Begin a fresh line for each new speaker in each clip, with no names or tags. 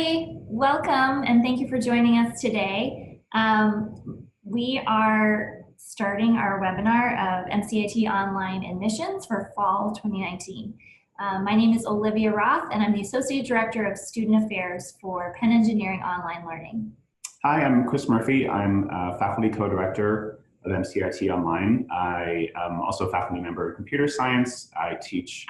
Welcome and thank you for joining us today. We are starting our webinar of MCIT online admissions for fall 2019. My name is Olivia Roth and I'm the Associate Director of Student Affairs for Penn Engineering Online Learning.
Hi, I'm Chris Murphy. I'm Faculty Co-Director of MCIT Online. I am also a faculty member of computer science. I teach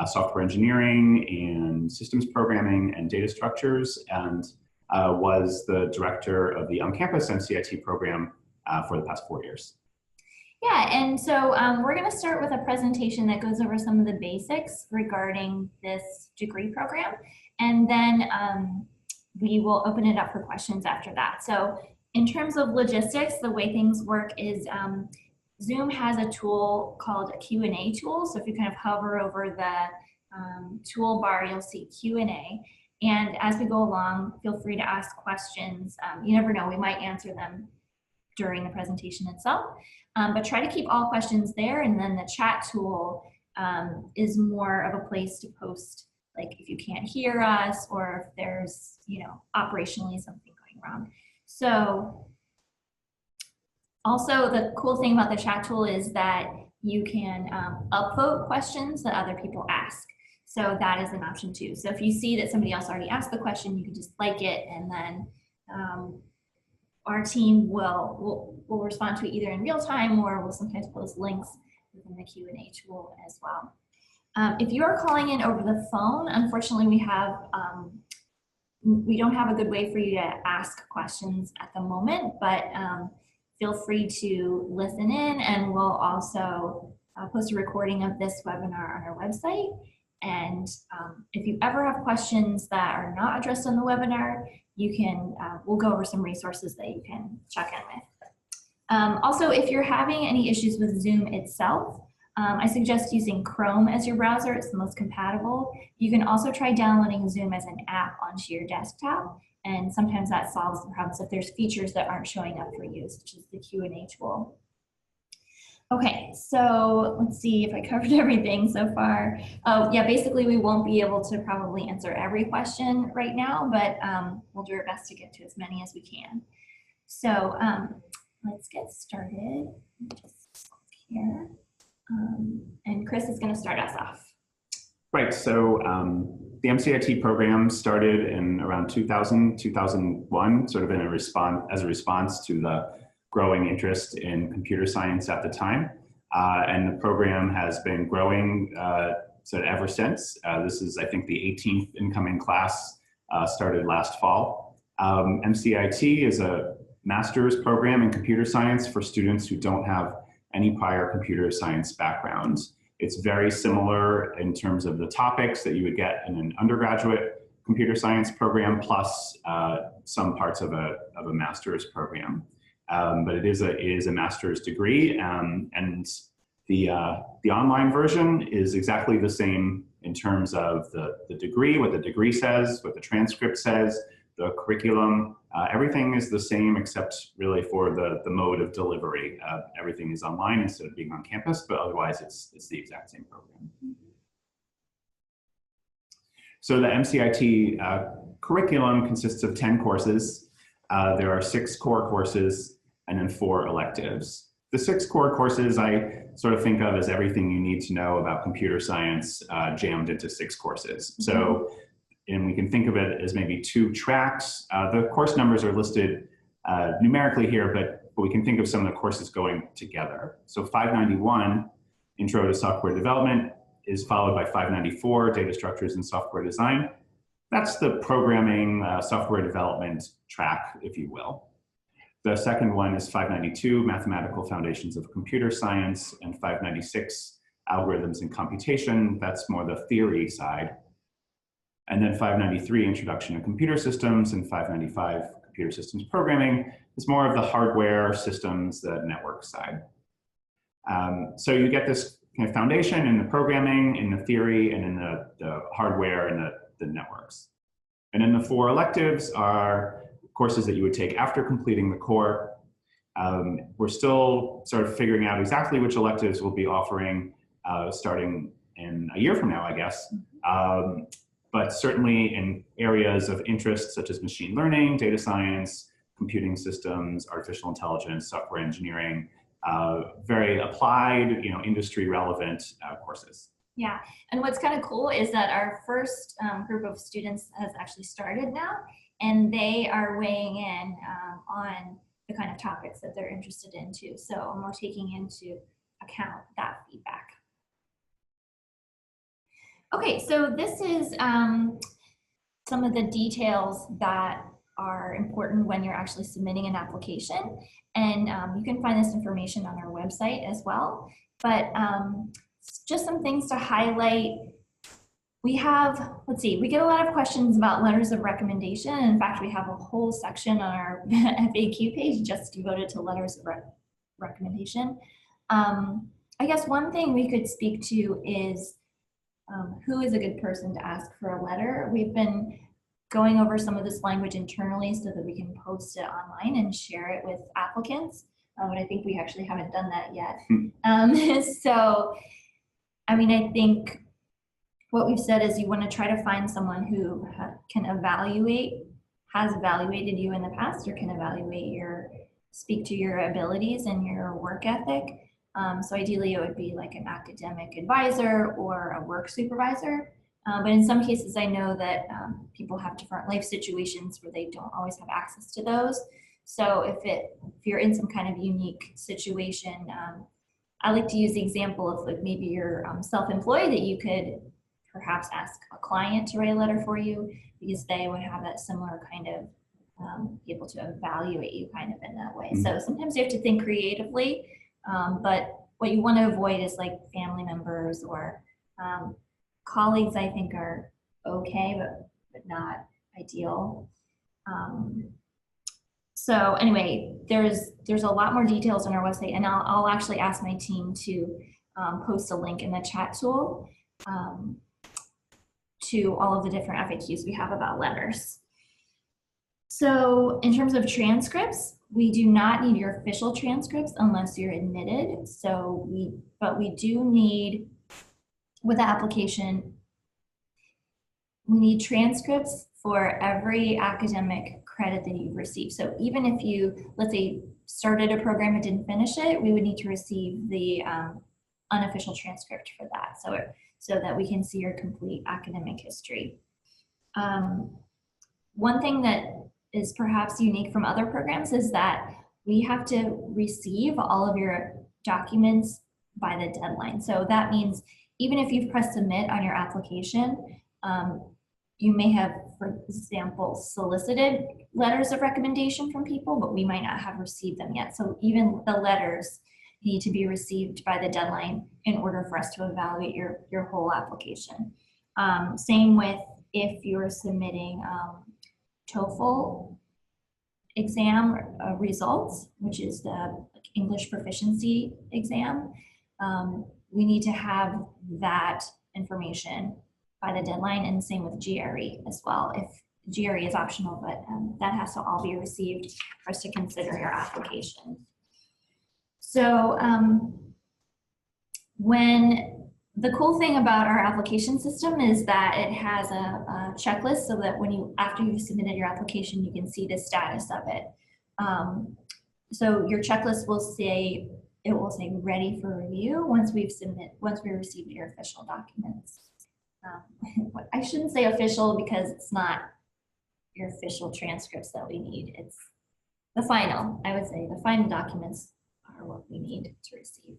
software engineering and systems programming and data structures, and was the director of the on-campus MCIT program for the past 4 years.
Yeah, and so we're going to start with a presentation that goes over some of the basics regarding this degree program, and then we will open it up for questions after that. So in terms of logistics, the way things work is Zoom has a tool called a Q&A tool. So if you kind of hover over the toolbar, you'll see Q&A. And as we go along, feel free to ask questions. You never know, we might answer them during the presentation itself. But try to keep all questions there. And then the chat tool is more of a place to post, like if you can't hear us or if there's, you know, operationally something going wrong. So also, the cool thing about the chat tool is that you can upvote questions that other people ask. So that is an option too. So if you see that somebody else already asked the question, you can just like it, and then our team will respond to it either in real time, or we'll sometimes post links within the Q&A tool as well. If you are calling in over the phone, unfortunately we don't have a good way for you to ask questions at the moment, but feel free to listen in, and we'll also post a recording of this webinar on our website. And if you ever have questions that are not addressed on the webinar, you can, we'll go over some resources that you can check in with. Also, if you're having any issues with Zoom itself, I suggest using Chrome as your browser. It's the most compatible. You can also try downloading Zoom as an app onto your desktop, and sometimes that solves the problems if there's features that aren't showing up for you, such as the Q&A tool. Okay, so let's see if I covered everything so far. Oh, yeah, basically we won't be able to probably answer every question right now, but we'll do our best to get to as many as we can. So let's get started. Just here. And Chris is going to start us off.
Right, so the MCIT program started in around 2000, 2001, sort of in a response to the growing interest in computer science at the time. And the program has been growing sort of ever since. This is, I think, the 18th incoming class, started last fall. MCIT is a master's program in computer science for students who don't have any prior computer science background. It's very similar in terms of the topics that you would get in an undergraduate computer science program, plus some parts of a master's program. But it is a master's degree, and the online version is exactly the same in terms of the degree, what the degree says, what the transcript says, the curriculum. Everything is the same except really for the mode of delivery. Everything is online instead of being on campus, but otherwise it's the exact same program. So the MCIT curriculum consists of 10 courses. There are 6 core courses and then 4 electives. The 6 core courses I sort of think of as everything you need to know about computer science jammed into 6 courses. So, and we can think of it as maybe 2 tracks. The course numbers are listed numerically here, but we can think of some of the courses going together. So 591, Intro to Software Development, is followed by 594, Data Structures and Software Design. That's the programming, software development track, if you will. The second one is 592, Mathematical Foundations of Computer Science, and 596, Algorithms and Computation. That's more the theory side. And then 593, Introduction to Computer Systems, and 595, Computer Systems Programming, is more of the hardware systems, the network side. So you get this kind of foundation in the programming, in the theory, and in the hardware and the networks. And then the 4 electives are courses that you would take after completing the core. We're still sort of figuring out exactly which electives we'll be offering starting in a year from now, I guess. but certainly in areas of interest such as machine learning, data science, computing systems, artificial intelligence, software engineering, very applied, industry relevant courses.
Yeah, and what's kind of cool is that our first group of students has actually started now, and they are weighing in on the kind of topics that they're interested in too. So we're taking into account that feedback. Okay, so this is some of the details that are important when you're actually submitting an application. And you can find this information on our website as well. But just some things to highlight. We have, let's see, we get a lot of questions about letters of recommendation. In fact, we have a whole section on our FAQ page just devoted to letters of recommendation. I guess one thing we could speak to is who is a good person to ask for a letter. We've been going over some of this language internally so that we can post it online and share it with applicants. But I think we actually haven't done that yet. So, I mean, I think what we've said is you want to try to find someone who can has evaluated you in the past, or can speak to your abilities and your work ethic. So ideally it would be like an academic advisor or a work supervisor. But in some cases I know that people have different life situations where they don't always have access to those. So if you're in some kind of unique situation, I like to use the example of like maybe you're self-employed, that you could perhaps ask a client to write a letter for you, because they would have that similar kind of be able to evaluate you kind of in that way. So sometimes you have to think creatively, but what you want to avoid is like family members or colleagues. I think are okay, but not ideal. So anyway, there's a lot more details on our website, and I'll actually ask my team to post a link in the chat tool to all of the different FAQs we have about letters. So in terms of transcripts, we do not need your official transcripts unless you're admitted. But we do need, with the application, we need transcripts for every academic credit that you've received. So even if you, let's say, started a program and didn't finish it, we would need to receive the unofficial transcript for that, so that we can see your complete academic history. One thing that is perhaps unique from other programs is that we have to receive all of your documents by the deadline. So that means even if you've pressed submit on your application, you may have, for example, solicited letters of recommendation from people, but we might not have received them yet. So even the letters need to be received by the deadline in order for us to evaluate your whole application. Same with if you're submitting TOEFL exam results, which is the English proficiency exam. We need to have that information by the deadline, and same with GRE as well. If GRE is optional, but that has to all be received for us to consider your application. So the cool thing about our application system is that it has a checklist, so that after you've submitted your application, you can see the status of it. So your checklist will say, ready for review once we received your official documents. I shouldn't say official, because it's not your official transcripts that we need. It's the final, I would say the final documents are what we need to receive.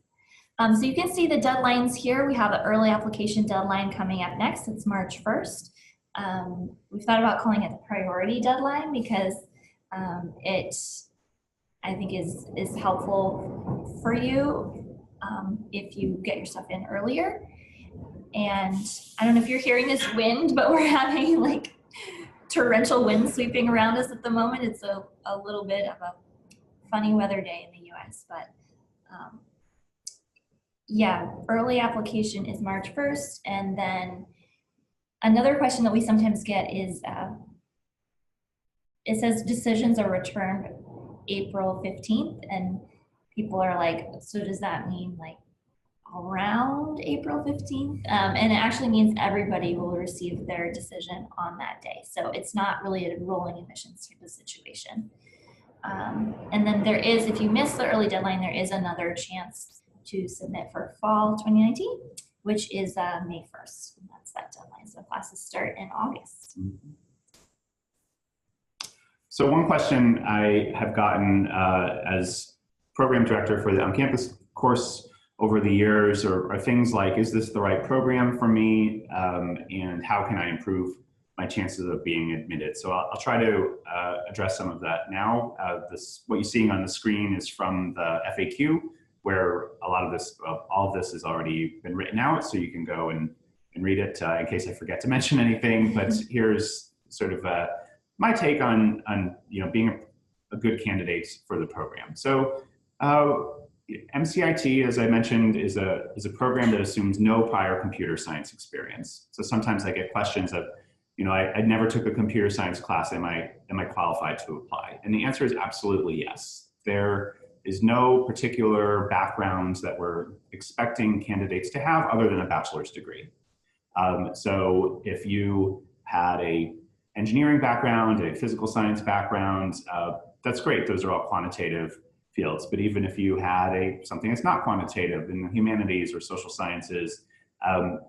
So you can see the deadlines here. We have an early application deadline coming up next. It's March 1st. We've thought about calling it the priority deadline, because it, I think, is helpful for you if you get your stuff in earlier. And I don't know if you're hearing this wind, but we're having like torrential wind sweeping around us at the moment. It's a little bit of a funny weather day in the US, but yeah, early application is March 1st. And then another question that we sometimes get is, it says decisions are returned April 15th, and people are like, so does that mean like around April 15th. And it actually means everybody will receive their decision on that day. So it's not really a rolling admissions type of situation. And then there is, if you miss the early deadline, there is another chance to submit for fall 2019, which is May 1st. And that's that deadline. So classes start in August.
So one question I have gotten as program director for the on-campus course over the years are things like, is this the right program for me? And how can I improve my chances of being admitted? So I'll try to address some of that now. What you're seeing on the screen is from the FAQ, where a lot of this, all of this has already been written out, so you can go and read it in case I forget to mention anything. But here's sort of my take on being a good candidate for the program. So MCIT, as I mentioned, is a program that assumes no prior computer science experience. So sometimes I get questions of, I never took a computer science class. Am I qualified to apply? And the answer is absolutely yes. There is no particular background that we're expecting candidates to have other than a bachelor's degree. So if you had a engineering background, a physical science background, that's great. Those are all quantitative fields. But even if you had something that's not quantitative in the humanities or social sciences,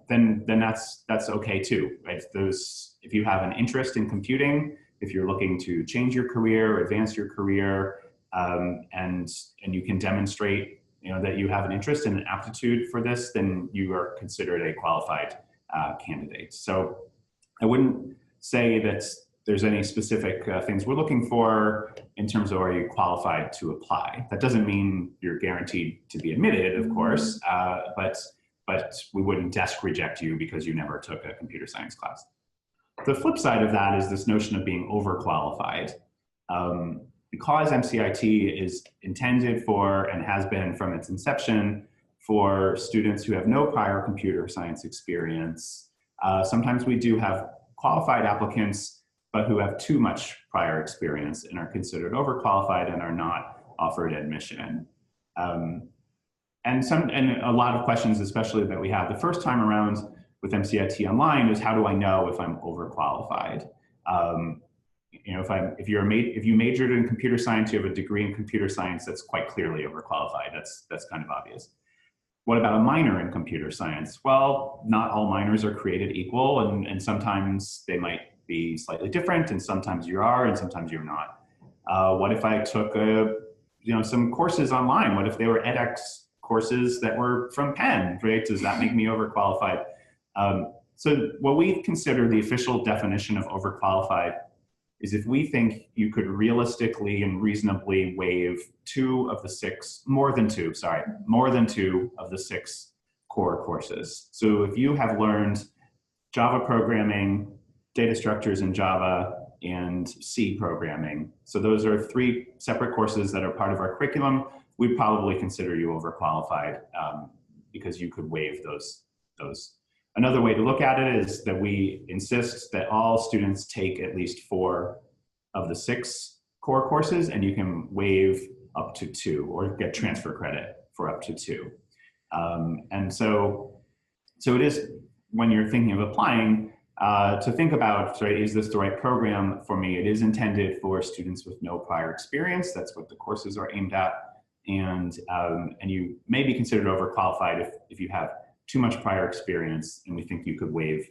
then that's okay too, right? If you have an interest in computing, if you're looking to change your career, advance your career, and you can demonstrate that you have an interest and an aptitude for this, then you are considered a qualified candidate. So I wouldn't say that there's any specific things we're looking for in terms of are you qualified to apply. That doesn't mean you're guaranteed to be admitted, of course, but we wouldn't desk reject you because you never took a computer science class. The flip side of that is this notion of being overqualified. Because MCIT is intended for and has been from its inception for students who have no prior computer science experience, sometimes we do have qualified applicants, but who have too much prior experience and are considered overqualified and are not offered admission. And a lot of questions, especially that we have the first time around with MCIT Online, is how do I know if I'm overqualified? If you majored in computer science, you have a degree in computer science, that's quite clearly overqualified. That's kind of obvious. What about a minor in computer science? Well, not all minors are created equal, and sometimes they might be slightly different, and sometimes you are, and sometimes you're not. What if I took some courses online? What if they were edX courses that were from Penn, right? Does that make me overqualified? So what we consider the official definition of overqualified is if we think you could realistically and reasonably waive more than two of the 6 core courses. So if you have learned Java programming, data structures in Java, and C programming, so those are 3 separate courses that are part of our curriculum, we'd probably consider you overqualified because you could waive those. Another way to look at it is that we insist that all students take at least 4 of the 6 core courses, and you can waive up to 2 or get transfer credit for up to 2. And so it is, when you're thinking of applying, to think about, right, is this the right program for me? It is intended for students with no prior experience. That's what the courses are aimed at. And you may be considered overqualified if you have too much prior experience, and we think you could waive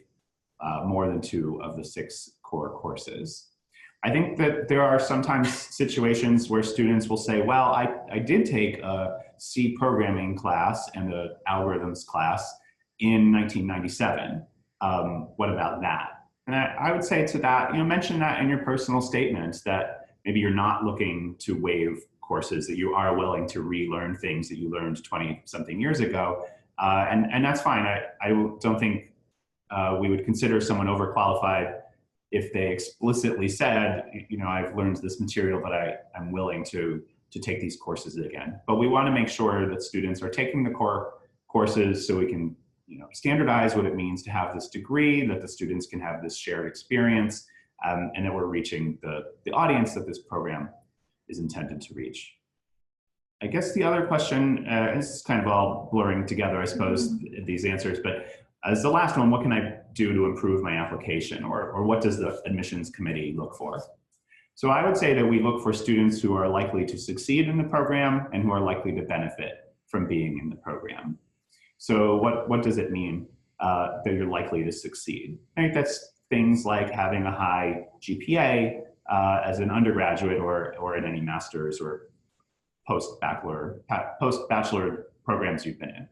more than 2 of the 6 core courses. I think that there are sometimes situations where students will say, well, I did take a C programming class and an algorithms class in 1997. What about that? And I would say to that, mention that in your personal statement, that maybe you're not looking to waive courses, that you are willing to relearn things that you learned 20-something years ago. And that's fine. I don't think we would consider someone overqualified if they explicitly said, I've learned this material, but I'm willing to take these courses again. But we want to make sure that students are taking the core courses so we can standardize what it means to have this degree, that the students can have this shared experience, and that we're reaching the audience that this program is intended to reach. I guess the other question, is kind of all blurring together, I suppose, these answers, but as the last one, what can I do to improve my application, or what does the admissions committee look for? So I would say that we look for students who are likely to succeed in the program and who are likely to benefit from being in the program. So what does it mean that you're likely to succeed? I think that's things like having a high GPA as an undergraduate or in any master's or post-bachelor programs you've been in.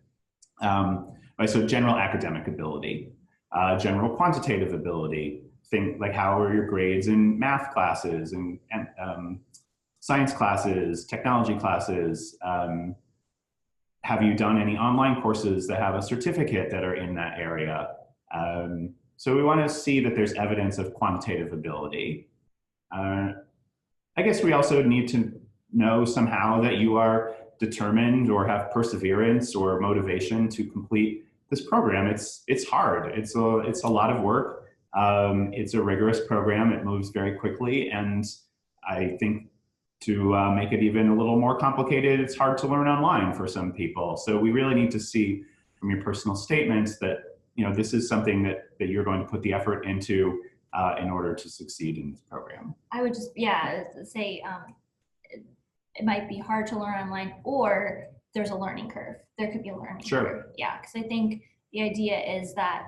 Right, so general academic ability, general quantitative ability, think like how are your grades in math classes and science classes, technology classes. Have you done any online courses that have a certificate that are in that area? So we want to see that there's evidence of quantitative ability. I guess we also need to know somehow that you are determined or have perseverance or motivation to complete this program. It's hard. It's a lot of work. It's a rigorous program. It moves very quickly, and I think to make it even a little more complicated, it's hard to learn online for some people. So we really need to see from your personal statements that this is something that you're going to put the effort into in order to succeed in this program.
I would just say it might be hard to learn online, or there's a learning curve. There could be a learning curve. Yeah, because I think the idea is that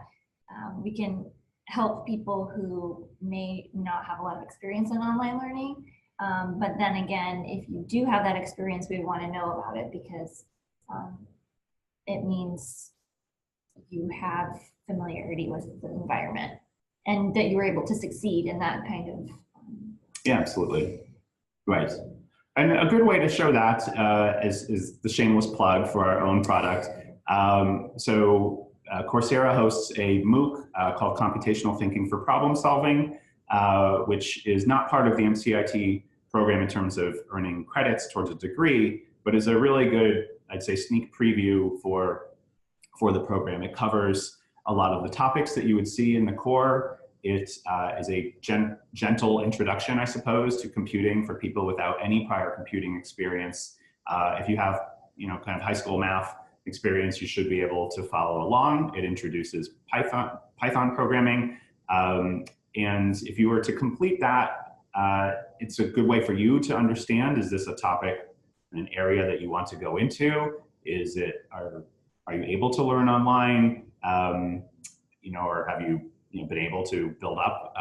we can help people who may not have a lot of experience in online learning. But then again, if you do have that experience, we want to know about it because it means you have familiarity with the environment and that you were able to succeed in that kind of.
Yeah, absolutely. Right. And a good way to show that is the shameless plug for our own product. Coursera hosts a MOOC called Computational Thinking for Problem Solving, which is not part of the MCIT program in terms of earning credits towards a degree, but is a really good, I'd say, sneak preview for the program. It covers a lot of the topics that you would see in the core. It is a gentle introduction, I suppose, to computing for people without any prior computing experience. If you have, kind of high school math experience, you should be able to follow along. It introduces Python programming. And if you were to complete that, it's a good way for you to understand, is this a topic, an area that you want to go into? Are you able to learn online? Or have you been able to build up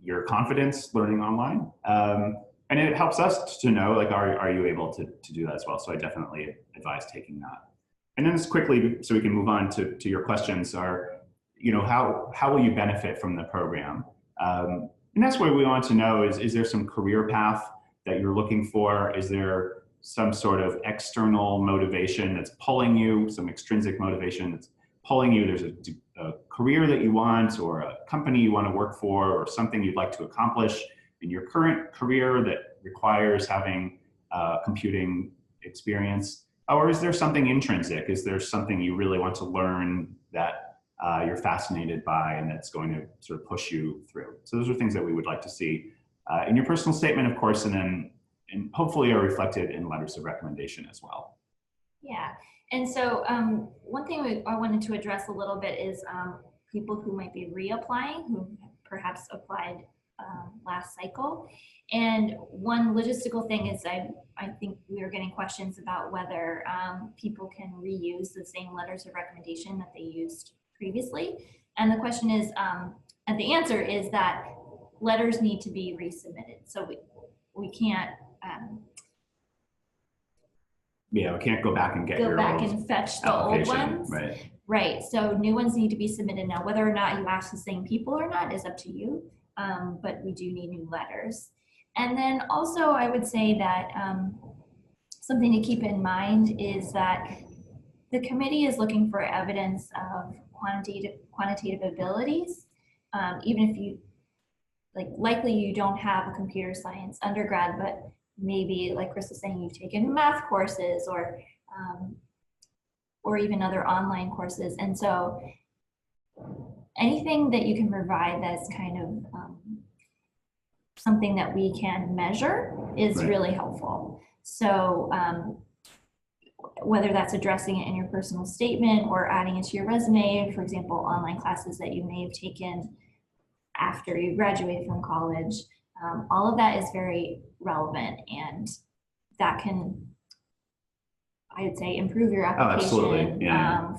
your confidence learning online? And it helps us to know, like, are you able to do that as well? So I definitely advise taking that. And then just quickly, so we can move on to your questions, are, how will you benefit from the program? And that's what we want to know is there some career path that you're looking for? Is there some sort of external motivation that's pulling you, some extrinsic motivation that's pulling you? There's a career that you want, or a company you want to work for, or something you'd like to accomplish in your current career that requires having computing experience? Or is there something intrinsic? Is there something you really want to learn that you're fascinated by and that's going to sort of push you through? So those are things that we would like to see in your personal statement, of course, and hopefully are reflected in letters of recommendation as well.
Yeah, and so one thing I wanted to address a little bit is people who might be reapplying, who perhaps applied last cycle. And one logistical thing is I think we are getting questions about whether people can reuse the same letters of recommendation that they used previously. And the question is, and the answer is that letters need to be resubmitted. So we can't.
We can't go back and
and fetch the old ones.
Right.
Right. So new ones need to be submitted now. Whether or not you ask the same people or not is up to you. But we do need new letters. And then also I would say that something to keep in mind is that the committee is looking for evidence of quantitative abilities. Even if you, likely you don't have a computer science undergrad, but maybe, like Chris was saying, you've taken math courses or even other online courses. And so anything that you can provide that's kind of something that we can measure is really helpful. So whether that's addressing it in your personal statement or adding it to your resume, for example, online classes that you may have taken after you graduate from college, all of that is very relevant, and that can, I would say, improve your application.
Oh, absolutely. Yeah.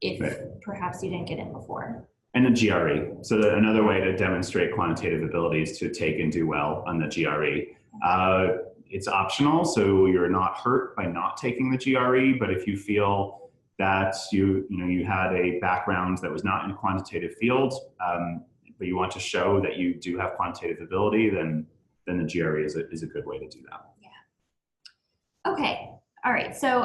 If
Right.
perhaps you didn't get in before.
And the GRE. So another way to demonstrate quantitative abilities to take and do well on the GRE. It's optional, so you're not hurt by not taking the GRE, but if you feel that you had a background that was not in a quantitative field, but you want to show that you do have quantitative ability, then the GRE is a good way to do that.
Yeah. Okay. All right. So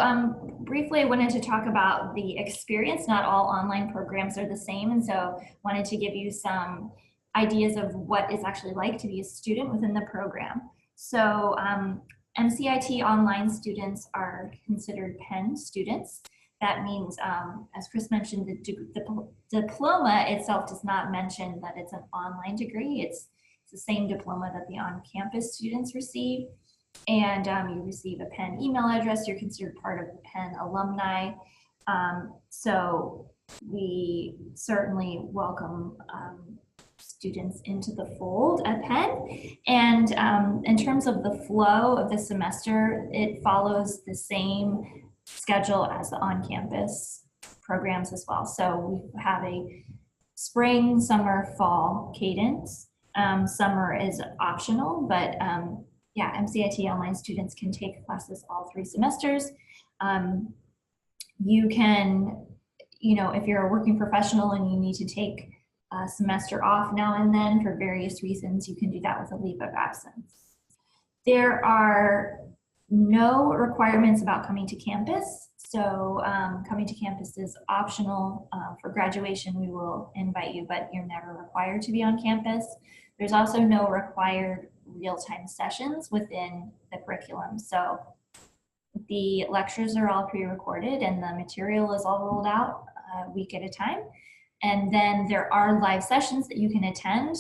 briefly, I wanted to talk about the experience. Not all online programs are the same, and so wanted to give you some ideas of what it's actually like to be a student within the program. So MCIT online students are considered Penn students. That means, as Chris mentioned, the diploma itself does not mention that it's an online degree. It's the same diploma that the on-campus students receive. And you receive a Penn email address. You're considered part of the Penn alumni. So we certainly welcome students into the fold at Penn. And in terms of the flow of the semester, it follows the same schedule as the on-campus programs as well. So we have a spring, summer, fall cadence. Summer is optional, but yeah, MCIT online students can take classes all 3 semesters. You can, if you're a working professional and you need to take a semester off now and then for various reasons, you can do that with a leave of absence. There are no requirements about coming to campus. So coming to campus is optional. For graduation, we will invite you, but you're never required to be on campus. There's also no required real-time sessions within the curriculum. So the lectures are all pre-recorded and the material is all rolled out a week at a time. And then there are live sessions that you can attend,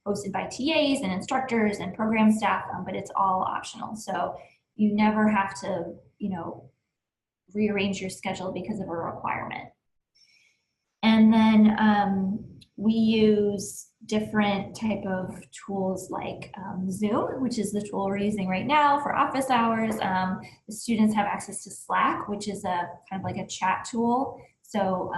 hosted by TAs and instructors and program staff, but it's all optional. So you never have to, rearrange your schedule because of a requirement. And then we use different type of tools like Zoom, which is the tool we're using right now for office hours. The students have access to Slack, which is a kind of like a chat tool. So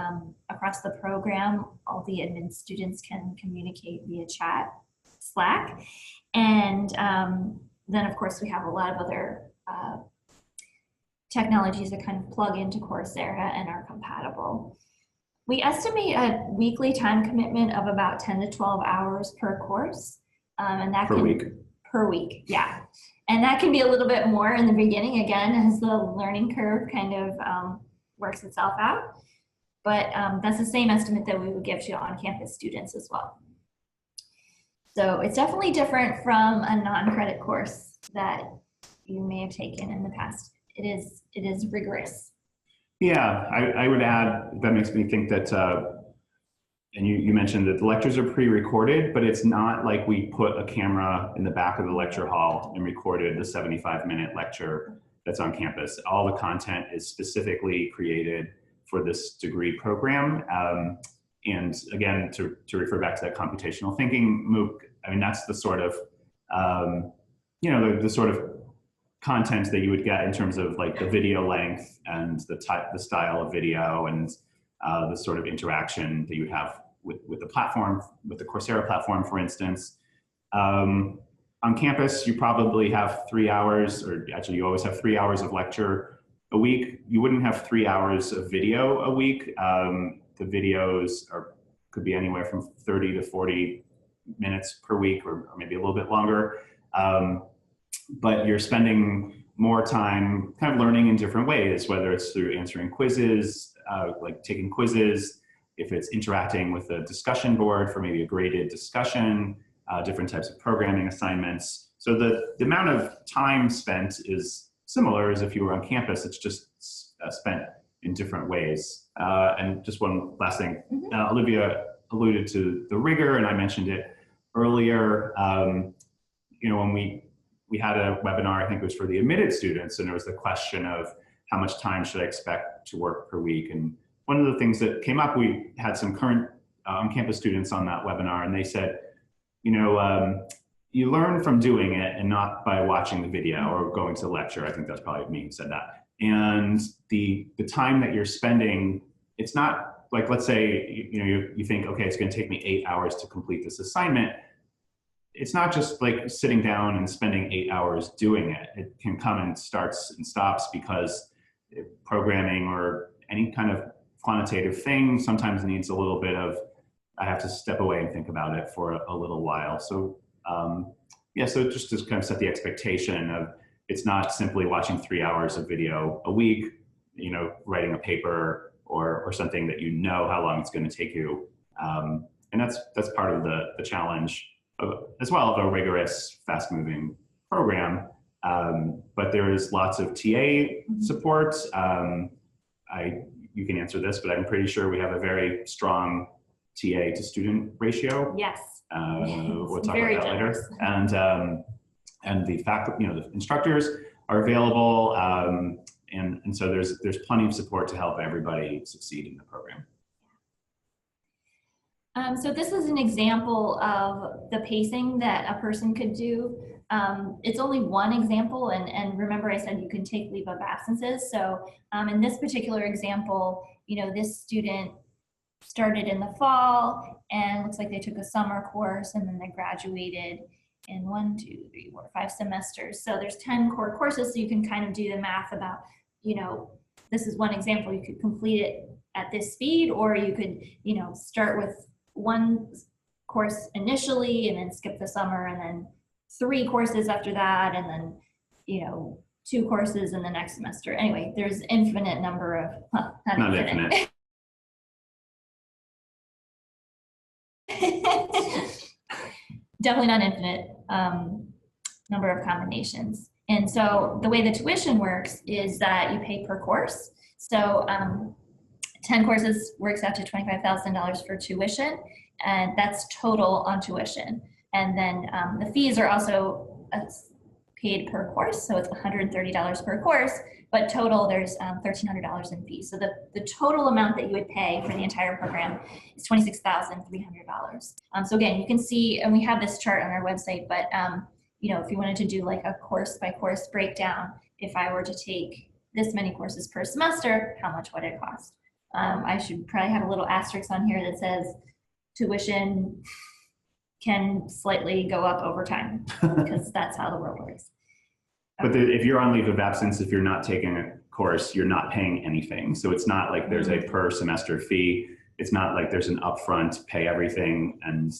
across the program, all the admin students can communicate via chat, Slack. And then of course we have a lot of other technologies that kind of plug into Coursera and are compatible. We estimate a weekly time commitment of about 10 to 12 hours per course. And that per week, yeah. And that can be a little bit more in the beginning, again, as the learning curve kind of works itself out. But that's the same estimate that we would give to on-campus students as well. So it's definitely different from a non-credit course that you may have taken in the past. It is rigorous.
Yeah, I would add, that makes me think that, and you mentioned that the lectures are pre-recorded, but it's not like we put a camera in the back of the lecture hall and recorded the 75-minute lecture that's on campus. All the content is specifically created for this degree program. And again, to refer back to that computational thinking MOOC, I mean, that's the sort of, the sort of content that you would get in terms of like the video length and the style of video and the sort of interaction that you would have with the platform, with the Coursera platform, for instance. On campus, you probably have 3 hours, or actually you always have 3 hours of lecture a week. You wouldn't have 3 hours of video a week. The videos could be anywhere from 30 to 40 minutes per week, or maybe a little bit longer. But you're spending more time kind of learning in different ways, whether it's through answering quizzes, like taking quizzes, if it's interacting with a discussion board for maybe a graded discussion, different types of programming assignments. So the amount of time spent is similar as if you were on campus. It's just spent in different ways. And just one last thing, Olivia alluded to the rigor, and I mentioned it earlier. we had a webinar, I think it was for the admitted students, and there was the question of how much time should I expect to work per week. And one of the things that came up, we had some current on-campus students on that webinar, and they said, you know, you learn from doing it and not by watching the video or going to the lecture. I think that's probably me who said that. And the time that you're spending, it's not like, let's say, you think, okay, it's going to take me 8 hours to complete this assignment. It's not just like sitting down and spending 8 hours doing it. It can come in starts and stops because programming or any kind of quantitative thing sometimes needs a little bit of, I have to step away and think about it for a little while. So yeah, so just to kind of set the expectation of, it's not simply watching 3 hours of video a week, writing a paper or something that you know how long it's going to take you. And that's part of the challenge as well of a rigorous, fast-moving program. But there is lots of TA support. You can answer this, but I'm pretty sure we have a very strong TA to student ratio.
Yes.
We'll talk about that later. And the faculty, the instructors are available, and so there's plenty of support to help everybody succeed in the program.
So this is an example of the pacing that a person could do. It's only one example, and remember I said you can take leave of absences. So in this particular example, this student started in the fall and looks like they took a summer course and then they graduated in 1, 2, 3, 4, 5 semesters. So there's 10 core courses, so you can kind of do the math about, this is one example. You could complete it at this speed, or you could, start with one course initially and then skip the summer and then 3 courses after that, and then, 2 courses in the next semester. Anyway, there's infinite number of, not infinite. Definitely not infinite number of combinations. And so the way the tuition works is that you pay per course. So 10 courses works out to $25,000 for tuition, and that's total on tuition. And then the fees are also paid per course, so it's $130 per course, but total there's $1,300 in fees. So the total amount that you would pay for the entire program is $26,300. So again, you can see, and we have this chart on our website, but if you wanted to do like a course by course breakdown, if I were to take this many courses per semester, how much would it cost? I should probably have a little asterisk on here that says tuition can slightly go up over time, because that's how the world works.
But if you're on leave of absence, if you're not taking a course, you're not paying anything. So it's not like there's a per semester fee. It's not like there's an upfront pay everything and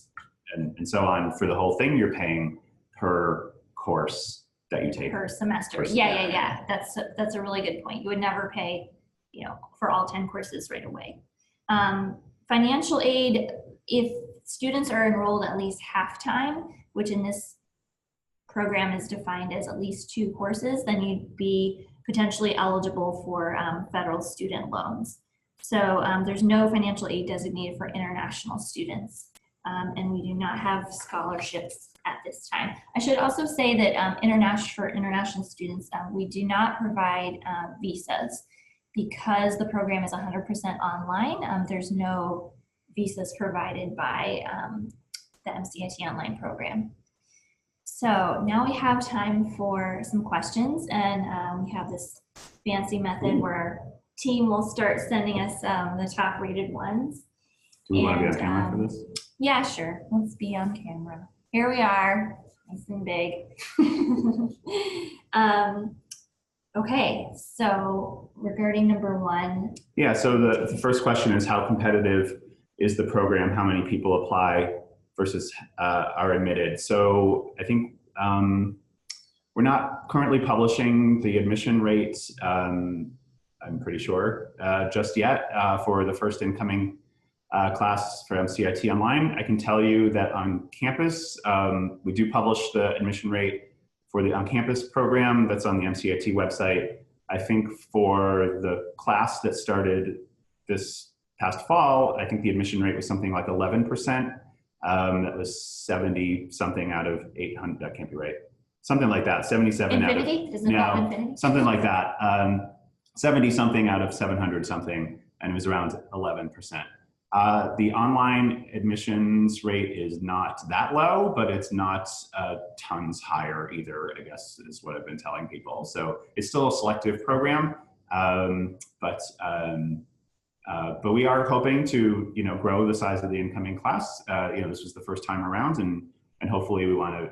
so on. For the whole thing, you're paying per course that you take.
Per semester. Yeah. That's a really good point. You would never pay, for all 10 courses right away. Financial aid, if students are enrolled at least half-time, which in this program is defined as at least 2 courses, then you'd be potentially eligible for federal student loans. So there's no financial aid designated for international students, and we do not have scholarships at this time. I should also say that for international students, we do not provide visas because the program is 100% online. There's no visas provided by the MCIT online program. So now we have time for some questions, and we have this fancy method where our team will start sending us the top rated ones.
Do we want to be on camera for this?
Yeah, sure. Let's be on camera. Here we are, nice and big. Okay, so regarding number 1.
Yeah, so the first question is, how competitive is the program? How many people apply versus are admitted? So I think we're not currently publishing the admission rates, I'm pretty sure, just yet for the first incoming class for MCIT Online. I can tell you that on campus, we do publish the admission rate for the on-campus program that's on the MCIT website. I think for the class that started this past fall, I think the admission rate was something like 11%. That was 70 something out of 800, that can't be right. something like that, 77 out of,
Infinity? Does it involve
no,
infinity?
something like that, 70 something out of 700 something, and it was around 11%. The online admissions rate is not that low, but it's not tons higher either, I guess is what I've been telling people. So it's still a selective program, but we are hoping to, grow the size of the incoming class. This was the first time around, and hopefully we want to,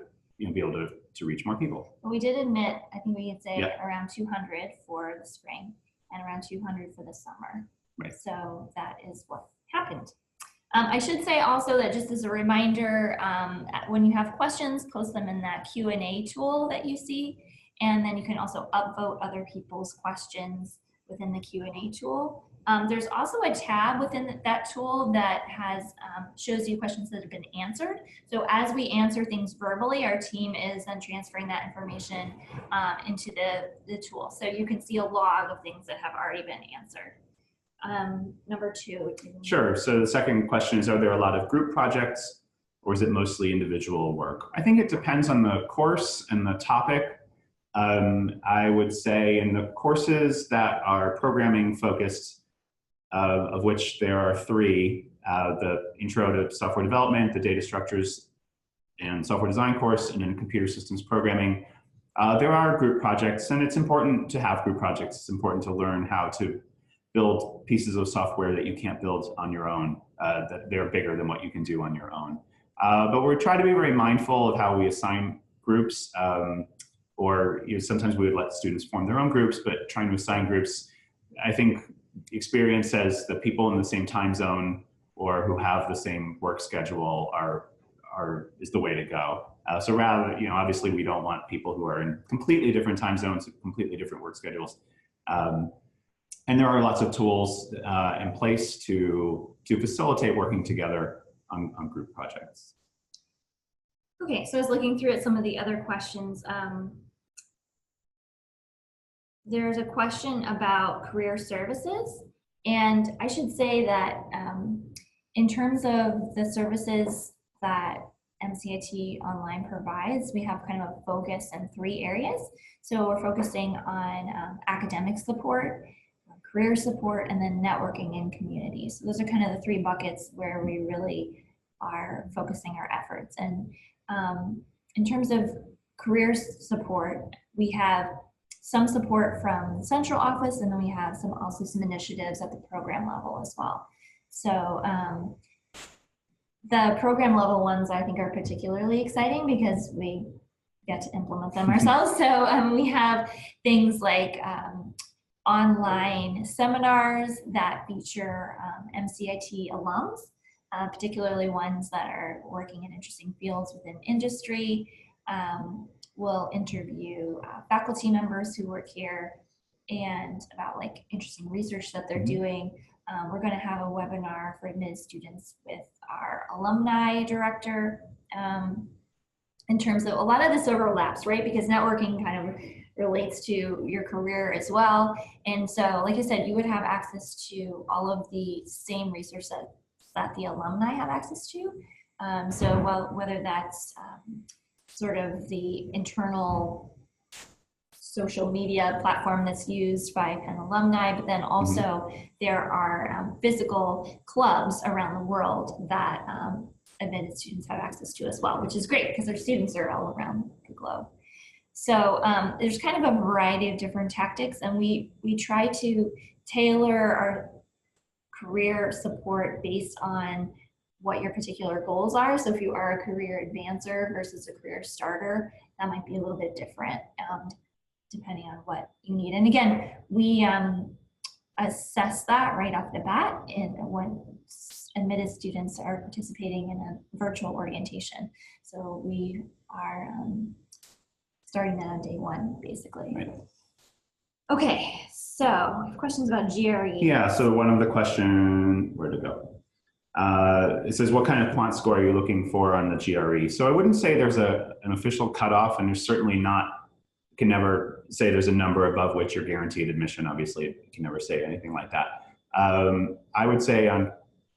be able to reach more people.
Well, we did admit, I think we could say
Yeah.
around 200 for the spring and around 200 for the summer.
Right.
So that is what happened. I should say also that just as a reminder, when you have questions, post them in that Q&A tool that you see, and then you can also upvote other people's questions within the Q&A tool. There's also a tab within that tool that has shows you questions that have been answered. So as we answer things verbally, our team is then transferring that information into the tool. So you can see a log of things that have already been answered. Number 2.
Sure. So the second question is, are there a lot of group projects, or is it mostly individual work? I think it depends on the course and the topic. I would say in the courses that are programming focused, of which there are 3, the Intro to Software Development, the Data Structures and Software Design course, and then Computer Systems Programming, there are group projects, and it's important to have group projects. It's important to learn how to build pieces of software that you can't build on your own, that they're bigger than what you can do on your own. But we're trying to be very mindful of how we assign groups, or sometimes we would let students form their own groups, but trying to assign groups, I think experience says that people in the same time zone or who have the same work schedule is the way to go. So rather, obviously we don't want people who are in completely different time zones, completely different work schedules. And there are lots of tools in place to facilitate working together on group projects.
Okay, so I was looking through at some of the other questions. There's a question about career services, and I should say that in terms of the services that MCIT Online provides, we have kind of a focus in 3 areas. So we're focusing on academic support, career support, and then networking and community. So those are kind of the 3 buckets where we really are focusing our efforts. And in terms of career support, we have some support from the central office, and then we have also some initiatives at the program level as well. So the program level ones I think are particularly exciting because we get to implement them ourselves. So we have things like online seminars that feature MCIT alums, particularly ones that are working in interesting fields within industry. We'll interview faculty members who work here and about interesting research that they're doing. We're going to have a webinar for admitted students with our alumni director. In terms of a lot of this overlaps, right? Because networking kind of relates to your career as well. And so, like I said, you would have access to all of the same research that the alumni have access to. So whether that's sort of the internal social media platform that's used by Penn alumni, but then also there are physical clubs around the world that admitted students have access to as well, which is great because their students are all around the globe. So there's kind of a variety of different tactics, and we try to tailor our career support based on what your particular goals are. So if you are a career advancer versus a career starter, that might be a little bit different depending on what you need. And again, we assess that right off the bat when admitted students are participating in a virtual orientation. So we are starting that on day 1, basically.
Right.
Okay, so questions about GRE.
Yeah, so one of the questions, where to go? It says, what kind of quant score are you looking for on the GRE? So I wouldn't say there's an official cutoff, and there's certainly not, you can never say there's a number above which you're guaranteed admission. Obviously, you can never say anything like that. I would say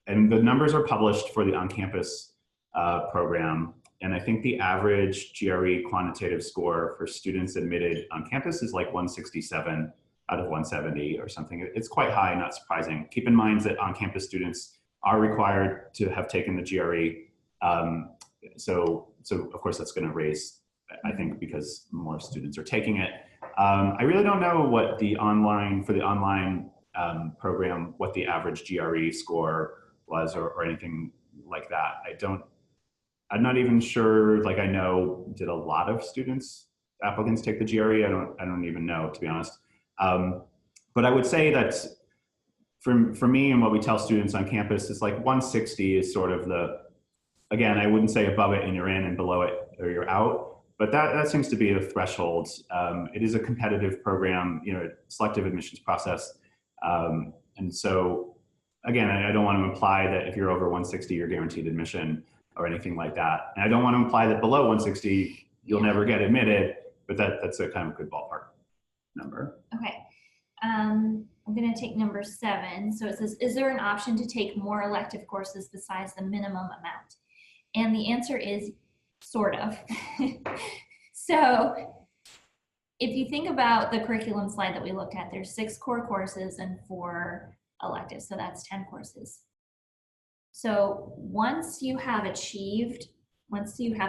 and the numbers are published for the on-campus program, And I think the average GRE quantitative score for students admitted on campus is like 167 out of 170 or something. It's quite high, not surprising. Keep in mind that on-campus students are required to have taken the GRE. So of course that's going to raise, I think, because more students are taking it. I really don't know what the online program, what the average GRE score was or anything like that. I'm not even sure, like I know, did a lot of applicants take the GRE? I don't even know, to be honest. But I would say that for me and what we tell students on campus is like 160 is sort of again, I wouldn't say above it and you're in and below it or you're out, but that seems to be the threshold. It is a competitive program, selective admissions process. And so again, I don't want to imply that if you're over 160, you're guaranteed admission or anything like that. And I don't want to imply that below 160, you'll never get admitted, but that's a kind of good ballpark number.
Okay. I'm going to take number 7. So it says, is there an option to take more elective courses besides the minimum amount? And the answer is sort of. So if you think about the curriculum slide that we looked at, there's 6 core courses and 4 electives. So that's 10 courses. So once you have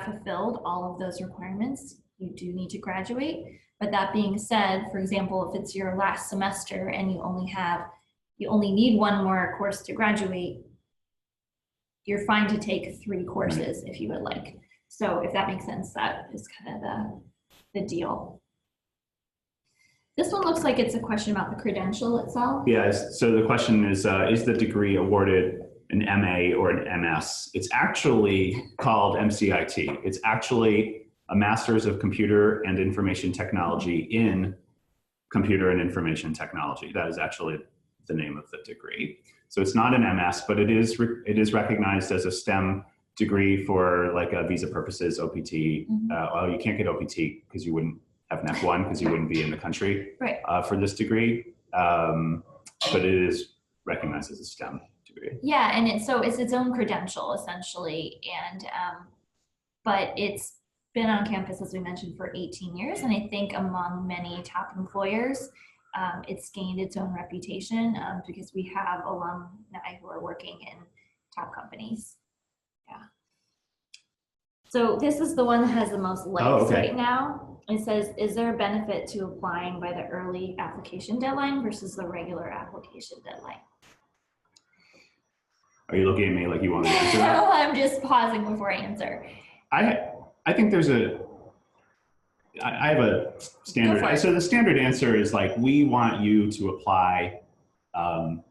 fulfilled all of those requirements, you do need to graduate. But that being said, for example, if it's your last semester and you only need 1 more course to graduate, you're fine to take 3 courses if you would like. So if that makes sense, that is kind of the deal. This one looks like it's a question about the credential itself.
Yeah, so the question is the degree awarded an MA or an MS? It's actually called MCIT. It's actually a Master's of Computer and Information Technology in Computer and Information Technology. That is actually the name of the degree. So it's not an MS, but it is recognized as a STEM degree for like visa purposes, OPT. Well, you can't get OPT because you wouldn't have an F1 because you wouldn't be in the country for this degree. But it is recognized as a STEM degree.
Yeah, and it's its own credential essentially, and but it's been on campus, as we mentioned, for 18 years, and I think among many top employers, it's gained its own reputation because we have alumni who are working in top companies. Yeah. So this is the one that has the most likes right now. It says, is there a benefit to applying by the early application deadline versus the regular application deadline?
Are you looking at me like you want to answer that?
No, I'm just pausing before I answer.
I think I have a standard. So the standard answer is like, we want you to apply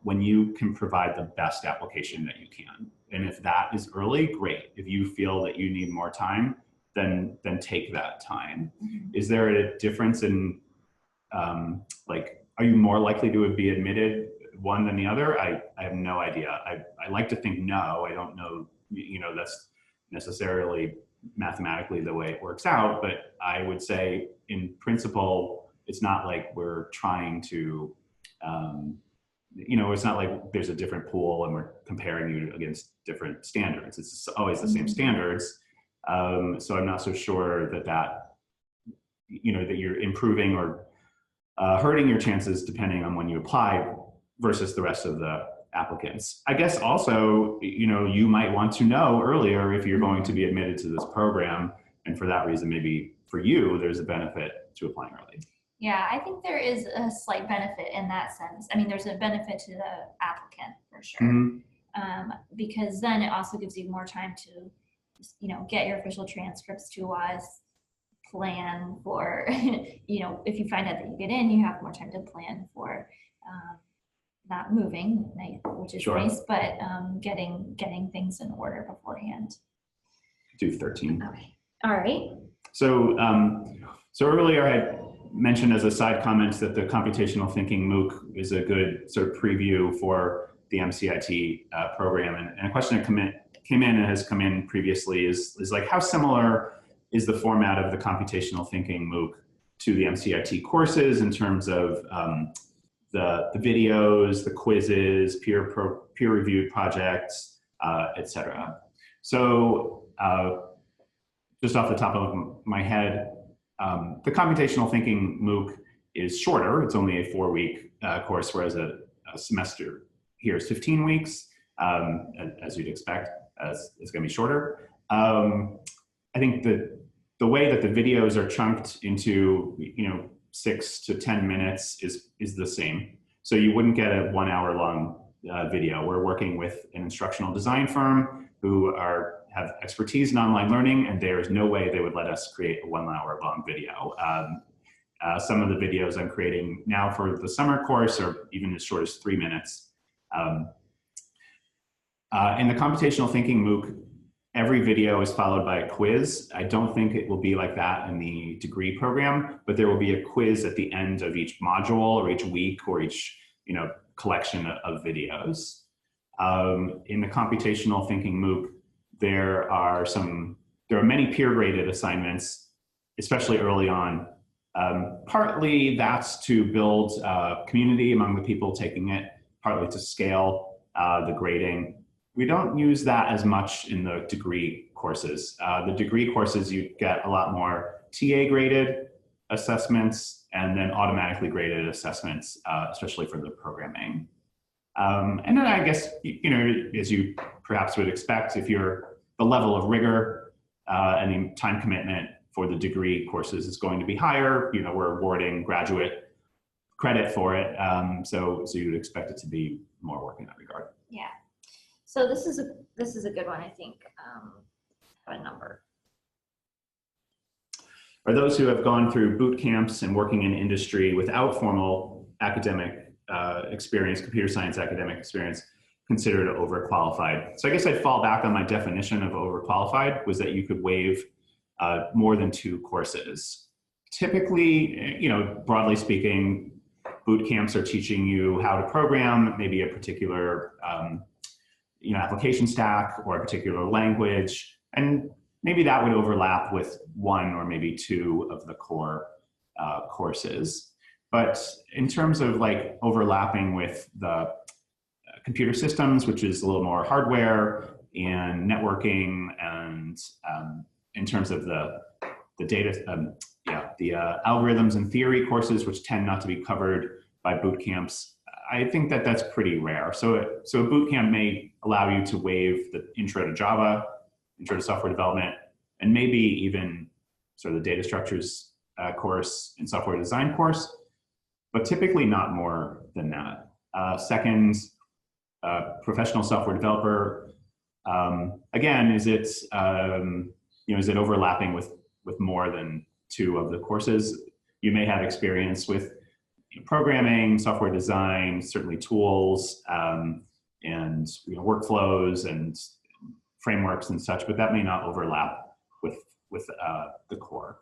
when you can provide the best application that you can. And if that is early, great. If you feel that you need more time, then take that time. Is there a difference in like, are you more likely to be admitted one than the other? I have no idea. I like to think no. I don't know, that's necessarily mathematically the way it works out, but I would say in principle, it's not like we're trying to, it's not like there's a different pool and we're comparing you against different standards. It's always the same standards. So I'm not so sure that you're improving or hurting your chances depending on when you apply versus the rest of the applicants. I guess also, you might want to know earlier if you're going to be admitted to this program. And for that reason, maybe for you, there's a benefit to applying early.
Yeah, I think there is a slight benefit in that sense. I mean, there's a benefit to the applicant for sure. Because then it also gives you more time to, get your official transcripts to us, plan for, if you find out that you get in, you have more time to plan for not moving, which is nice, but getting things in order beforehand.
Do 13.
Okay. All right.
So, so earlier I had mentioned as a side comment that the computational thinking MOOC is a good sort of preview for the MCIT program. And a question that came in and has come in previously is like, how similar is the format of the computational thinking MOOC to the MCIT courses in terms of the videos, the quizzes, peer-reviewed projects, et cetera. So just off the top of my head, the computational thinking MOOC is shorter. It's only a 4-week course, whereas a semester here is 15 weeks, as you'd expect. It's going to be shorter. I think the way that the videos are chunked into 6 to 10 minutes is the same. So you wouldn't get a 1 hour long video. We're working with an instructional design firm who have expertise in online learning, and there is no way they would let us create a 1 hour long video. Some of the videos I'm creating now for the summer course are even as short as 3 minutes. In the computational thinking MOOC, every video is followed by a quiz. I don't think it will be like that in the degree program, but there will be a quiz at the end of each module or each week or each collection of videos. In the computational thinking MOOC, there are many peer graded assignments, especially early on. Partly that's to build community among the people taking it, partly to scale the grading. We don't use that as much in the degree courses. The degree courses, you get a lot more TA graded assessments and then automatically graded assessments, especially for the programming. And then I guess, as you perhaps would expect, if the level of rigor and the time commitment for the degree courses is going to be higher, we're awarding graduate credit for it. So you'd expect it to be more work in that regard.
Yeah. So this is a good one, I think. Have a number.
Are those who have gone through boot camps and working in industry without formal academic experience, computer science academic experience, considered overqualified? So I guess I'd fall back on my definition of overqualified, was that you could waive more than 2 courses. Typically, broadly speaking, boot camps are teaching you how to program, maybe a particular application stack or a particular language, and maybe that would overlap with 1 or maybe 2 of the core courses. But in terms of overlapping with the computer systems, which is a little more hardware and networking, and in terms of the data, the algorithms and theory courses, which tend not to be covered by boot camps, I think that that's pretty rare. So a boot camp may allow you to waive the intro to Java, intro to software development, and maybe even sort of the data structures course and software design course, but typically not more than that. Second, professional software developer. Again, is it overlapping with more than 2 of the courses? You may have experience with programming, software design, certainly tools, and workflows and frameworks and such, but that may not overlap with the core.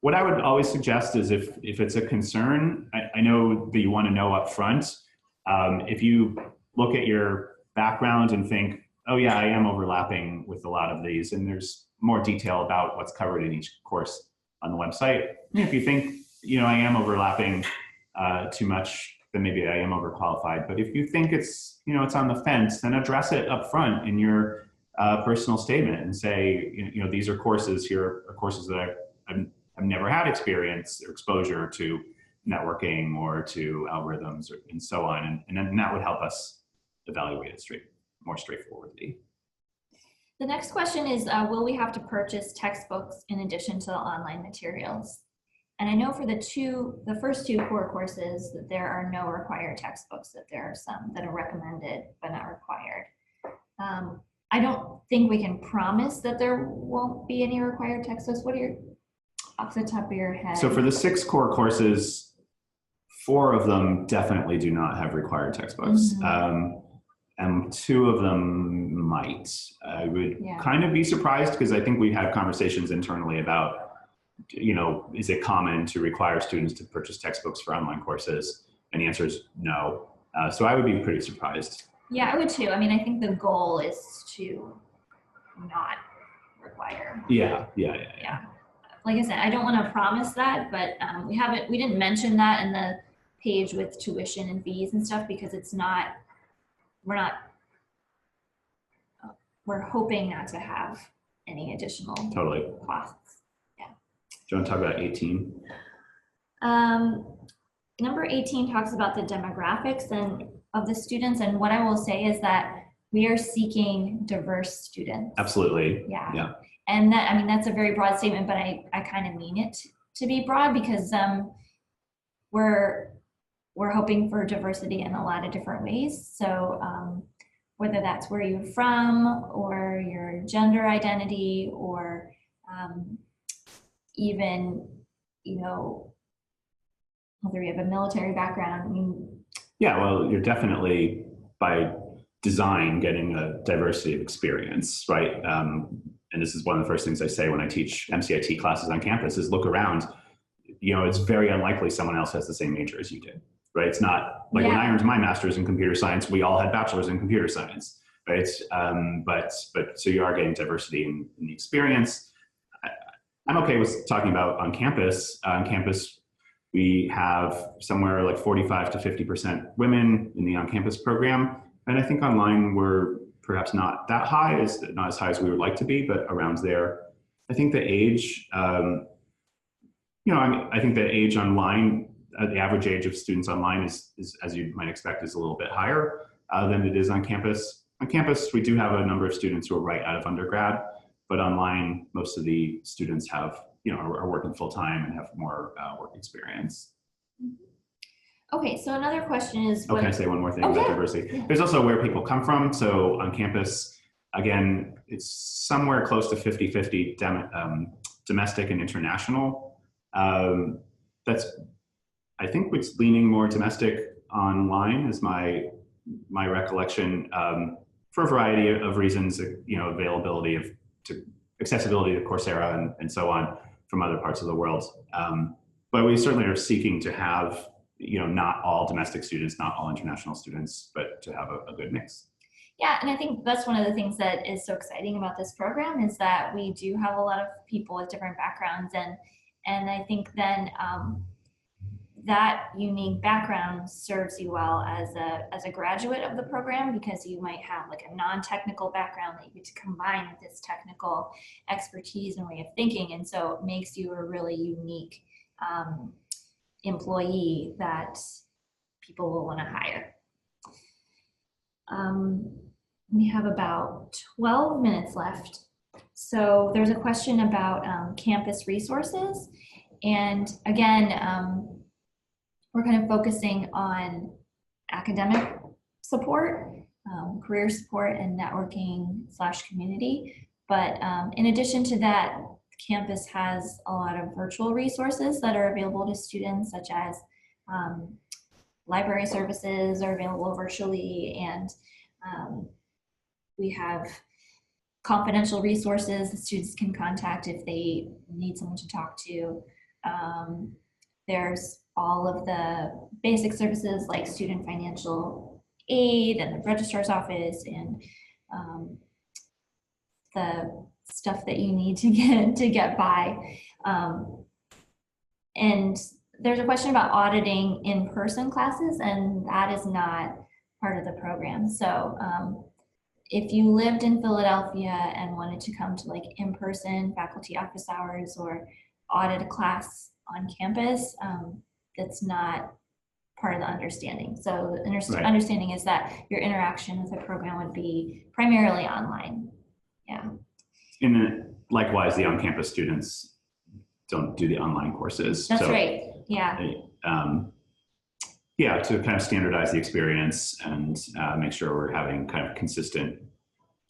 What I would always suggest is if it's a concern, I know that you want to know up front, if you look at your background and think, oh yeah, I am overlapping with a lot of these, and there's more detail about what's covered in each course on the website. If you think, I am overlapping too much, then maybe I am overqualified. But if you think it's on the fence, then address it up front in your personal statement and say, these are courses, here are courses that I've never had experience or exposure to networking or to algorithms and so on. And then that would help us evaluate it more straightforwardly.
The next question is, will we have to purchase textbooks in addition to the online materials? And I know for the first 2 core courses that there are no required textbooks, that there are some that are recommended but not required. I don't think we can promise that there won't be any required textbooks. What are your, off the top of your head?
So for the 6 core courses, 4 of them definitely do not have required textbooks. Mm-hmm. And 2 of them might. I would kind of be surprised, because I think we've had conversations internally about, is it common to require students to purchase textbooks for online courses? And the answer is no. So I would be pretty surprised.
Yeah, I would too. I mean, I think the goal is to not require.
Yeah.
Like I said, I don't want to promise that, but we didn't mention that in the page with tuition and fees and stuff, because we're hoping not to have any additional
Totally.
costs.
Do you want to talk about 18?
Number 18 talks about the demographics of the students, and what I will say is that we are seeking diverse students.
Absolutely.
Yeah. And that, I mean, that's a very broad statement, but I kind of mean it to be broad because we're hoping for diversity in a lot of different ways. So whether that's where you're from or your gender identity or even, you know, whether you have a military background. I mean,
yeah, well, you're definitely by design getting a diversity of experience, right? And this is one of the first things I say when I teach MCIT classes on campus is look around. You know, it's very unlikely someone else has the same major as you did, right? It's not like when I earned my master's in computer science, we all had bachelors in computer science, right? But so you are getting diversity in the experience. I'm okay with talking about on campus. On campus, we have somewhere like 45 to 50% women in the on-campus program. And I think online we're perhaps not that high, not as high as we would like to be, but around there. I think the age, you know, I think the age online, the average age of students online is, as you might expect, is a little bit higher than it is on campus. On campus, we do have a number of students who are right out of undergrad, but online, most of the students have, you know, are working full time and have more work experience.
Okay, so another question is,
can I say one more thing about diversity? Yeah. There's also where people come from. So on campus, again, it's somewhere close to 50-50 domestic and international. That's, I think it's leaning more domestic online is my recollection, for a variety of reasons, you know, availability accessibility to Coursera and so on from other parts of the world. But we certainly are seeking to have, you know, not all domestic students, not all international students, but to have a good mix.
Yeah, and I think that's one of the things that is so exciting about this program is that we do have a lot of people with different backgrounds, and I think then that unique background serves you well as a graduate of the program because you might have like a non-technical background that you get to combine with this technical expertise and way of thinking, and so it makes you a really unique employee that people will want to hire. We have about 12 minutes left. So there's a question about campus resources. And again, we're kind of focusing on academic support, career support, and networking / community. But in addition to that, campus has a lot of virtual resources that are available to students, such as library services are available virtually, and we have confidential resources that students can contact if they need someone to talk to. There's all of the basic services like student financial aid and the registrar's office and the stuff that you need to get by. And there's a question about auditing in-person classes, and that is not part of the program. So if you lived in Philadelphia and wanted to come to like in-person faculty office hours or audit a class on campus, that's not part of the understanding. So the understanding is that your interaction with the program would be primarily online. Yeah.
And likewise, the on-campus students don't do the online courses.
That's right. Yeah.
Yeah, to kind of standardize the experience and make sure we're having kind of consistent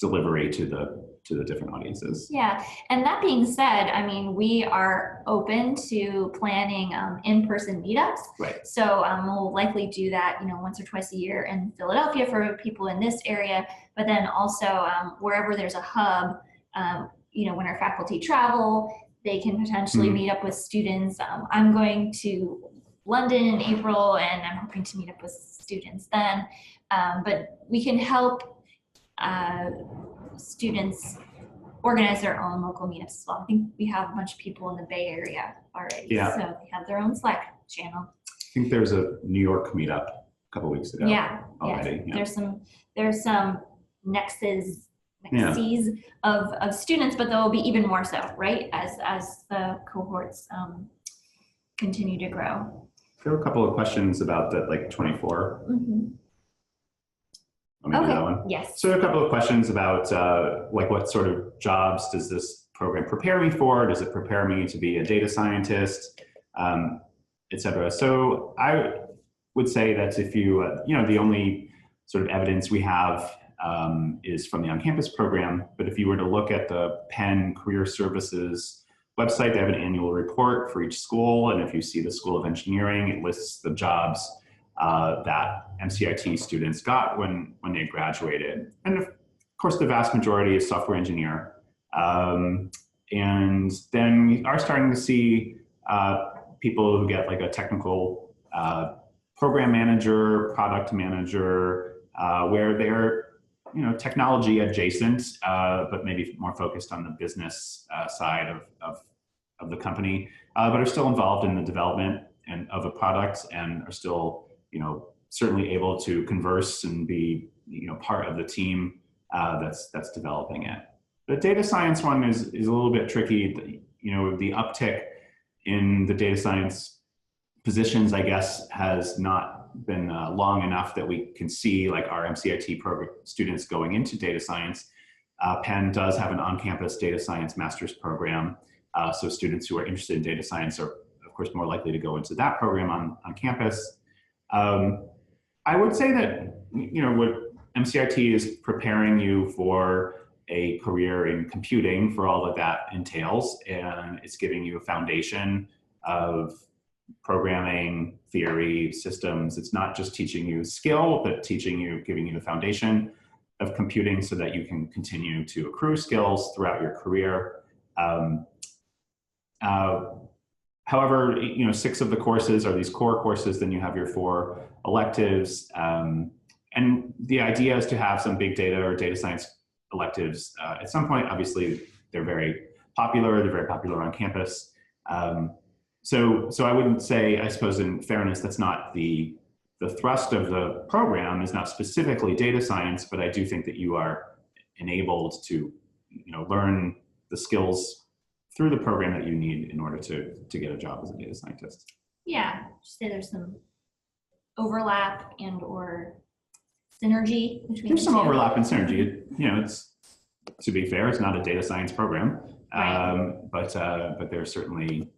delivery to the different audiences.
Yeah, and that being said, I mean, we are open to planning in-person meetups.
Right.
So we'll likely do that, you know, once or twice a year in Philadelphia for people in this area, but then also wherever there's a hub, you know, when our faculty travel, they can potentially meet up with students. I'm going to London in April, and I'm hoping to meet up with students then. But we can help students organize their own local meetups as well. I think we have a bunch of people in the Bay Area already, so they have their own Slack channel.
I think there's a New York meetup a couple weeks ago.
Yeah,
already.
Yeah. There's some next
Yeah.
seas of students, but there will be even more so, right, as the cohorts continue to grow.
There were a couple of questions about that, like 24.
Mm-hmm.
Let me do that one.
Yes.
So a couple of questions about like what sort of jobs does this program prepare me for? Does it prepare me to be a data scientist, et cetera? So I would say that if you, the only sort of evidence we have is from the on-campus program, but if you were to look at the Penn Career Services website, they have an annual report for each school, and if you see the School of Engineering, it lists the jobs that MCIT students got when they graduated. And of course, the vast majority is software engineer. And then we are starting to see people who get like a technical program manager, product manager, where they're technology adjacent, but maybe more focused on the business side of the company, but are still involved in the development of a product and are still certainly able to converse and be part of the team that's developing it. The data science one is a little bit tricky. The uptick in the data science positions, I guess, has not been long enough that we can see like our MCIT program students going into data science. Penn does have an on-campus data science master's program. So students who are interested in data science are, of course, more likely to go into that program on campus. I would say that, what MCIT is preparing you for a career in computing for all that that entails, and it's giving you a foundation of programming, theory, systems. It's not just teaching you skill, but giving you the foundation of computing so that you can continue to accrue skills throughout your career. However, 6 of the courses are these core courses, then you have your 4 electives. And the idea is to have some big data or data science electives at some point. Obviously, they're very popular. They're very popular on campus. So I wouldn't say, I suppose in fairness, that's not the thrust of the program is not specifically data science, but I do think that you are enabled to learn the skills through the program that you need in order to get a job as a data scientist.
Yeah, just say there's some overlap and or synergy between
There's some
the two.
overlap and synergy. It's, to be fair, it's not a data science program,
Right.
but there are certainly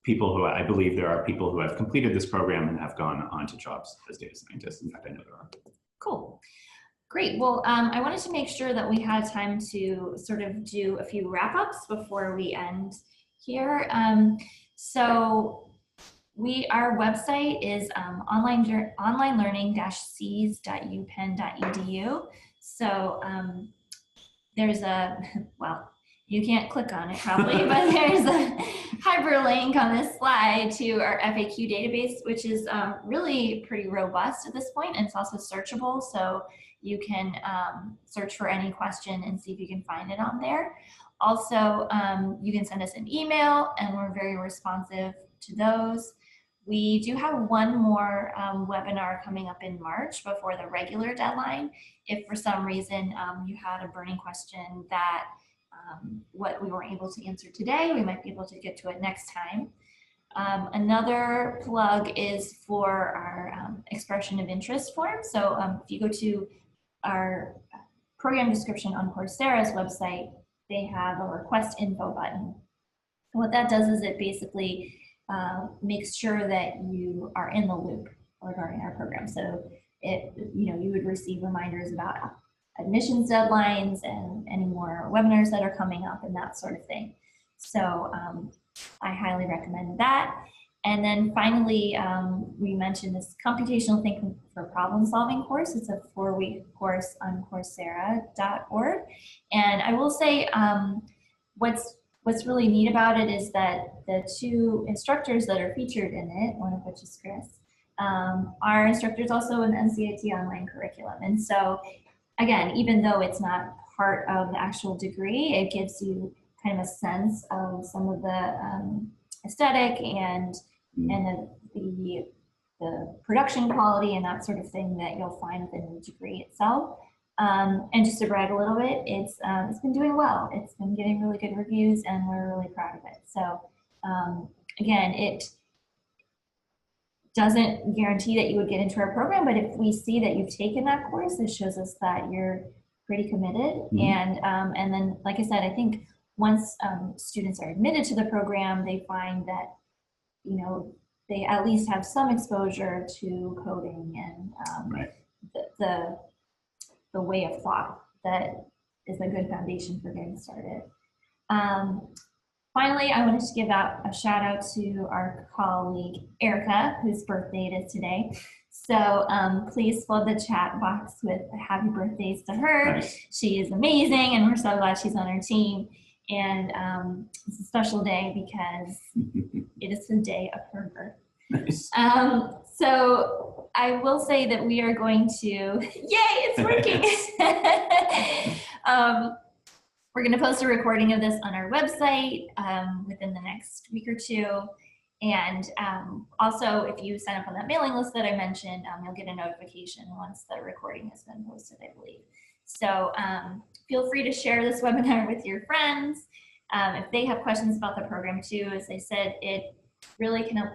people who, I believe there are people who have completed this program and have gone on to jobs as data scientists. In fact, I know there are.
Cool. Great. Well, I wanted to make sure that we had time to sort of do a few wrap-ups before we end here. So our website is onlinelearning-cs.upenn.edu. So there's you can't click on it probably, but there's a hyperlink on this slide to our FAQ database, which is really pretty robust at this point, and it's also searchable. So you can search for any question and see if you can find it on there. Also, you can send us an email, and we're very responsive to those. We do have one more webinar coming up in March before the regular deadline. If for some reason you had a burning question that what we weren't able to answer today, we might be able to get to it next time. Another plug is for our expression of interest form. So if you go to our program description on Coursera's website, they have a request info button. And what that does is it basically makes sure that you are in the loop regarding our program. So you would receive reminders about admissions deadlines and any more webinars that are coming up and that sort of thing. So I highly recommend that. And then finally, we mentioned this Computational Thinking for Problem Solving course. It's a 4-week course on Coursera.org. And I will say what's really neat about it is that the 2 instructors that are featured in it, one of which is Chris, are instructors also in the MCIT online curriculum. And so again, even though it's not part of the actual degree, it gives you kind of a sense of some of the aesthetic and the production quality and that sort of thing that you'll find within the degree itself. And just to brag a little bit, it's been doing well. It's been getting really good reviews, and we're really proud of it. So again, it doesn't guarantee that you would get into our program, but if we see that you've taken that course, it shows us that you're pretty committed. And then, like I said, I think once students are admitted to the program, they find that, you know, they at least have some exposure to coding and the way of thought that is a good foundation for getting started. Finally, I wanted to give out a shout out to our colleague, Erica, whose birthday it is today. So please flood the chat box with happy birthdays to her.
Nice.
She is amazing, and we're so glad she's on our team. And it's a special day because it is the day of her birth.
Nice.
So I will say that we are going to, yay, it's working. We're going to post a recording of this on our website within the next week or two. And also, if you sign up on that mailing list that I mentioned, you'll get a notification once the recording has been posted, I believe. So feel free to share this webinar with your friends. If they have questions about the program too, as I said, it really can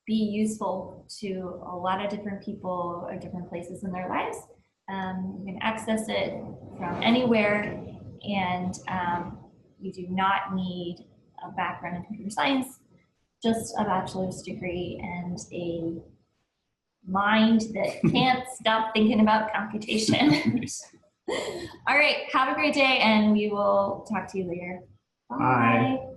be useful to a lot of different people or different places in their lives. You can access it from anywhere, and you do not need a background in computer science, just a bachelor's degree and a mind that can't stop thinking about computation.
Nice.
All right, have a great day, and we will talk to you later.
Bye.